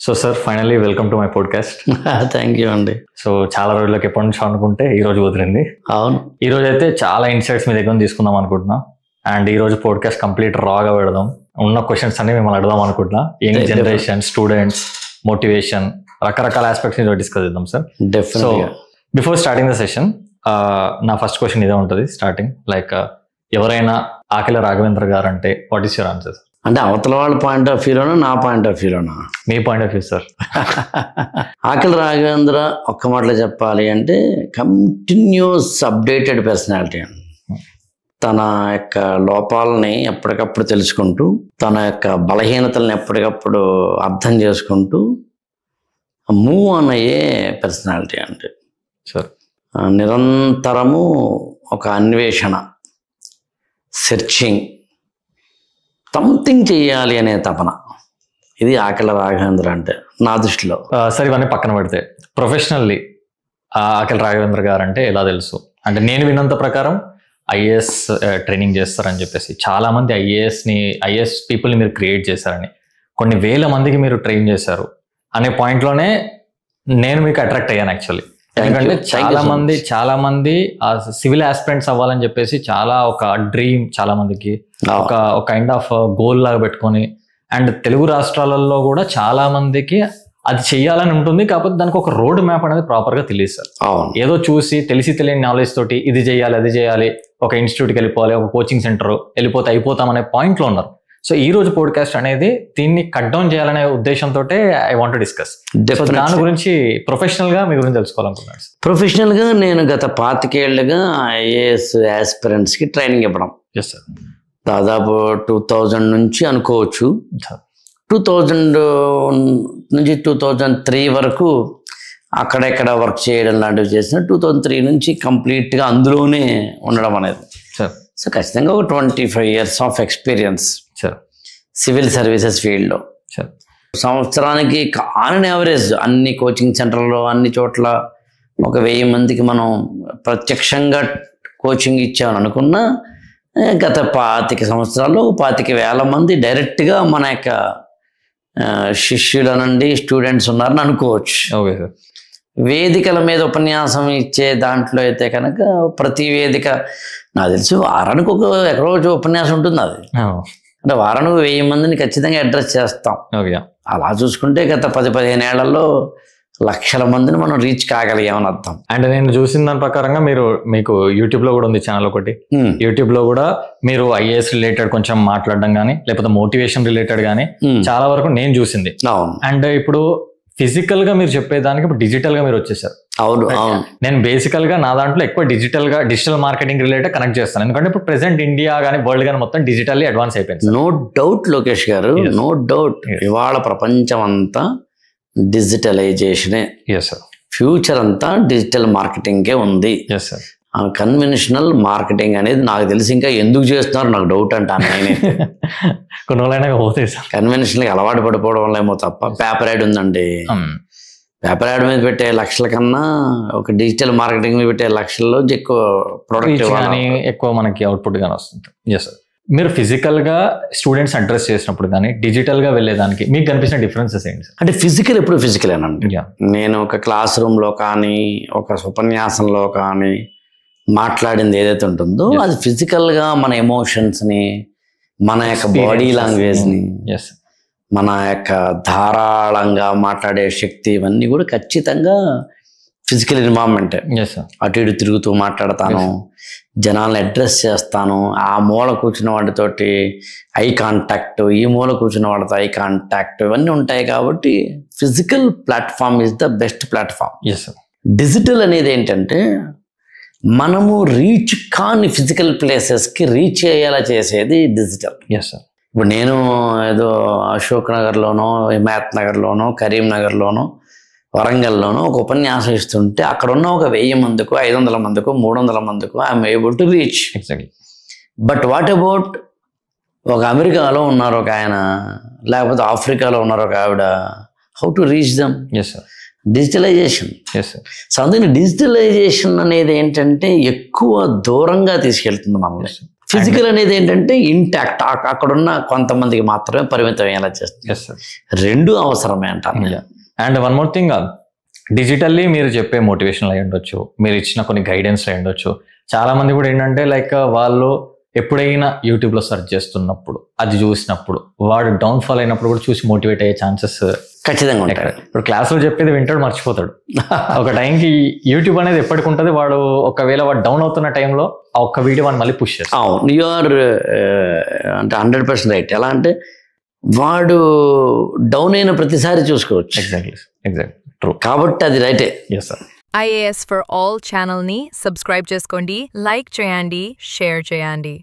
So sir finally welcome to my podcast. Thank you అండి. So చాలా రోజులకి ఎప్పటి నుంచి అనుకుంటే ఈ రోజు కుదిరింది. అవును, ఈ రోజు అయితే చాలా ఇన్సైట్స్ మీ దగ్గర తీసుకుందాం అనుకుంటున్నా. అండ్ ఈ రోజు పాడ్కాస్ట్ కంప్లీట్ రాగా పెడదాం. ఉన్న క్వశ్చన్స్ అన్ని మిమ్మల్ని అడదాం అనుకుంటున్నా. యంగ్ జనరేషన్, స్టూడెంట్స్, మోటివేషన్, రకరకాల ఆస్పెక్ట్స్ మీద డిస్కస్ చేద్దాం sir. So before starting the session నా ఫస్ట్ క్వశ్చన్ ఇదే ఉంటుంది స్టార్టింగ్. లైక్ ఎవరైనా ఆకెళ్ళ రాఘవేంద్ర గారు అంటే వాట్ ఈస్ యువర్ ఆన్సర్? అంటే అవతల వాళ్ళ పాయింట్ ఆఫ్ వ్యూలోనా నా పాయింట్ ఆఫ్ వ్యూలోనా? మీ point of view sir. Akella Raghavendra ఒక్క మాటలో చెప్పాలి అంటే కంటిన్యూస్ అప్డేటెడ్ పర్సనాలిటీ అండి. తన యొక్క లోపాలని ఎప్పటికప్పుడు తెలుసుకుంటూ, తన యొక్క బలహీనతలను ఎప్పటికప్పుడు అర్థం చేసుకుంటూ మూవ్ ఆన్ అయ్యే పర్సనాలిటీ అంటే సార్. నిరంతరము ఒక అన్వేషణ, సెర్చింగ్, సంథింగ్ చెయ్యాలి అనే తపన, ఇది ఆకెళ్ళ రాఘవేంద్ర అంటే నా దృష్టిలో. సార్ ఇవన్నీ పక్కన పెడితే ప్రొఫెషనల్లీ ఆకెళ్ళ రాఘవేంద్ర గారు అంటే ఎలా తెలుసు? అంటే నేను విన్నంత ప్రకారం ఐఏఎస్ ట్రైనింగ్ చేస్తారని చెప్పేసి, చాలా మంది ఐఏఎస్ పీపుల్ని మీరు క్రియేట్ చేశారని, కొన్ని వేల మందికి మీరు ట్రైన్ చేశారు అనే పాయింట్లోనే నేను మీకు అట్రాక్ట్ అయ్యాను యాక్చువల్లీ. ఎందుకంటే చాలా మంది సివిల్ ఆస్పిరెంట్స్ అవ్వాలని చెప్పేసి చాలా ఒక డ్రీమ్, చాలా మందికి ఒక కైండ్ ఆఫ్ గోల్ లాగా పెట్టుకొని, అండ్ తెలుగు రాష్ట్రాలలో కూడా చాలా మందికి అది చెయ్యాలని ఉంటుంది. కాకపోతే దానికి ఒక రోడ్ మ్యాప్ అనేది ప్రాపర్ గా తెలియదు సార్. ఏదో చూసి తెలిసి తెలియని నాలెడ్జ్ తోటి ఇది చేయాలి, అది చేయాలి, ఒక ఇన్స్టిట్యూట్కి వెళ్ళిపోవాలి, ఒక కోచింగ్ సెంటర్ వెళ్ళిపోతే అయిపోతాం అనే పాయింట్ లో ఉన్నారు. సో ఈ రోజు పోడ్కాస్ట్ అనేది దీన్ని కట్ డౌన్ చేయాలనే ఉద్దేశంతో ఐ వాంట్ టు డిస్కస్. దాని గురించి ప్రొఫెషనల్ గా మీ గురించి తెలుసుకోవాలనుకున్నాను. ప్రొఫెషనల్ గా నేను గత 25 ఏళ్లుగా ఐఏఎస్ ఆస్పిరెంట్స్ కి ట్రైనింగ్ ఇవ్వడం. Yes sir. దాదాపు 2000 నుంచి అనుకోవచ్చు. 2000 నుంచి 2003 వరకు అక్కడెక్కడ వర్క్ చేయడం లాంటివి చేసిన. 2003 నుంచి కంప్లీట్గా అందులోనే ఉండడం అనేది. సో ఖచ్చితంగా ఒక 25 years of experience civil services ఫీల్డ్లో. సంవత్సరానికి ఆన్ యావరేజ్ అన్ని కోచింగ్ సెంటర్లో, అన్ని చోట్ల ఒక 1000 మందికి మనం ప్రత్యక్షంగా కోచింగ్ ఇచ్చామని అనుకున్నా, గత 25 సంవత్సరాల్లో 25,000 మంది డైరెక్ట్గా మన యొక్క శిష్యుల నుండి స్టూడెంట్స్ ఉన్నారని అనుకోవచ్చు. Okay sir. వేదికల మీద ఉపన్యాసం ఇచ్చే దాంట్లో అయితే కనుక ప్రతి వేదిక నాకు తెలిసి వారానికి ఎక్కడో ఉపన్యాసం ఉంటుంది. అది అంటే వారానికి 1000 మందిని ఖచ్చితంగా అడ్రస్ చేస్తాం. అలా చూసుకుంటే గత 10-15 ఏళ్లలో లక్షల మందిని మనం రీచ్ కాగలిగామని అర్థం. అండ్ నేను చూసిన దాని ప్రకారంగా మీకు యూట్యూబ్ లో కూడా ఉంది ఛానల్ ఒకటి. యూట్యూబ్ లో కూడా మీరు ఐఏఎస్ రిలేటెడ్ కొంచెం మాట్లాడడం కానీ, లేకపోతే మోటివేషన్ రిలేటెడ్ కానీ చాలా వరకు నేను చూసింది. అండ్ ఇప్పుడు ఫిజికల్ గా మీరు చెప్పేదానికి ఇప్పుడు డిజిటల్ గా మీరు వచ్చేసారు. అవును. నేను బేసికల్ గా నా దాంట్లో ఎక్కువ డిజిటల్ మార్కెటింగ్ రిలేటెడ్ కనెక్ట్ చేస్తాను. ఎందుకంటే ఇప్పుడు ప్రెసెంట్ ఇండియా కానీ వరల్డ్ కానీ మొత్తం డిజిటల్లీ అడ్వాన్స్ అయిపోయింది. నో డౌట్ లోకేష్ గారు, నో డౌట్. ఇవాళ ప్రపంచం అంతా డిజిటలైజేషనే. ఫ్యూచర్ అంతా డిజిటల్ మార్కెటింగే ఉంది. కన్వెన్షనల్ మార్కెటింగ్ అనేది నాకు తెలిసి ఇంకా ఎందుకు చేస్తున్నారు నాకు డౌట్ అంటాను. కొన్ని రోజులైనా పోతాయి సార్. కన్వెన్షనల్గా అలవాటు పడిపోవడం వల్ల ఏమో తప్ప. పేపర్ యాడ్ ఉందండి, పేపర్ యాడ్ మీద పెట్టే లక్షల కన్నా ఒక డిజిటల్ మార్కెటింగ్ మీద పెట్టే లక్షల్లో ఎక్కువ ప్రొడక్ట్ కానీ ఎక్కువ మనకి అవుట్పుట్ గానీ వస్తుంది. Yes sir. మీరు ఫిజికల్ గా స్టూడెంట్స్ అడ్రస్ చేసినప్పుడు కానీ డిజిటల్ గా వెళ్ళేదానికి మీకు కనిపించిన డిఫరెన్సెస్ ఏంటి? అంటే ఫిజికల్ ఎప్పుడు ఫిజికలేనండి. నేను ఒక క్లాస్ రూమ్ లో కానీ, ఒక ఉపన్యాసంలో కానీ మాట్లాడింది ఏదైతే ఉంటుందో అది ఫిజికల్ గా మన ఎమోషన్స్ ని, మన యొక్క బాడీ లాంగ్వేజ్ ని, మన యొక్క ధారాళంగా మాట్లాడే శక్తి, ఇవన్నీ కూడా ఖచ్చితంగా ఫిజికల్ ఇన్వాల్వ్మెంటే. అటు ఇటు తిరుగుతూ మాట్లాడతాను, జనాలను అడ్రస్ చేస్తాను. ఆ మూల కూర్చున్న వాటితోటి ఐ కాంటాక్ట్, ఈ మూల కూర్చున్న వాడితో ఐ కాంటాక్ట్, ఇవన్నీ ఉంటాయి. కాబట్టి physical platform is the best platform. Digital అనేది ఏంటంటే మనము రీచ్ కాని ఫిజికల్ ప్లేసెస్కి రీచ్ అయ్యేలా చేసేది డిజిటల్. ఇప్పుడు నేను ఏదో అశోక్ నగర్లోనో, హిమాయత్ నగర్లోనో, కరీంనగర్లోనో, వరంగల్లోనో ఒక ఉపన్యాసం ఇస్తుంటే అక్కడ ఉన్న ఒక 1000 మందికో, 500 మందికో, 300 మందికో I'm able to reach. But what about ఒక అమెరికాలో ఉన్నారు ఒక ఆయన, లేకపోతే ఆఫ్రికాలో ఉన్నారు ఒక ఆవిడ, how to reach them? Digitalization. So అందుకని డిజిటలైజేషన్ అనేది ఏంటంటే ఎక్కువ దూరంగా తీసుకెళ్తుంది మనల్ని. ఫిజికల్ అనేది ఏంటంటే ఇంటాక్ట్, అక్కడున్న కొంతమందికి మాత్రమే పరిమితం అయ్యేలా చేస్తుంది. రెండు అవసరమే అంటారు. And one more thing, digitally మీరు చెప్పే మోటివేషనల్ అయి ఉండొచ్చు, మీరు ఇచ్చిన కొన్ని గైడెన్స్ అయి ఉండొచ్చు. చాలా మంది కూడా ఏంటంటే లైక్ వాళ్ళు ఎప్పుడైనా యూట్యూబ్లో సెర్చ్ చేస్తున్నప్పుడు, అది చూసినప్పుడు, వాడు డౌన్ఫాల్ అయినప్పుడు కూడా చూసి మోటివేట్ అయ్యే ఛాన్సెస్ ఖచ్చితంగా ఉంటాయి. ఇప్పుడు క్లాస్లో చెప్పేది వింటాడు, మర్చిపోతాడు. ఒక టైంకి యూట్యూబ్ అనేది ఎప్పటికి ఉంటుంది, వాడు ఒకవేళ వాడు డౌన్ అవుతున్న టైంలో ఆ ఒక్క వీడియో వాడిని మళ్ళీ పుష్ చేస్తాడు. అవును, యు ఆర్ అంటే 100% రైట్. ఎలా అంటే వాడు డౌన్ అయిన ప్రతిసారి చూసుకోవచ్చు. Exactly true. కాబట్టి అది రైటే. Yes sir. IAS for All ఛానల్ని సబ్స్క్రైబ్ చేసుకోండి, లైక్ చేయండి, షేర్ చేయండి.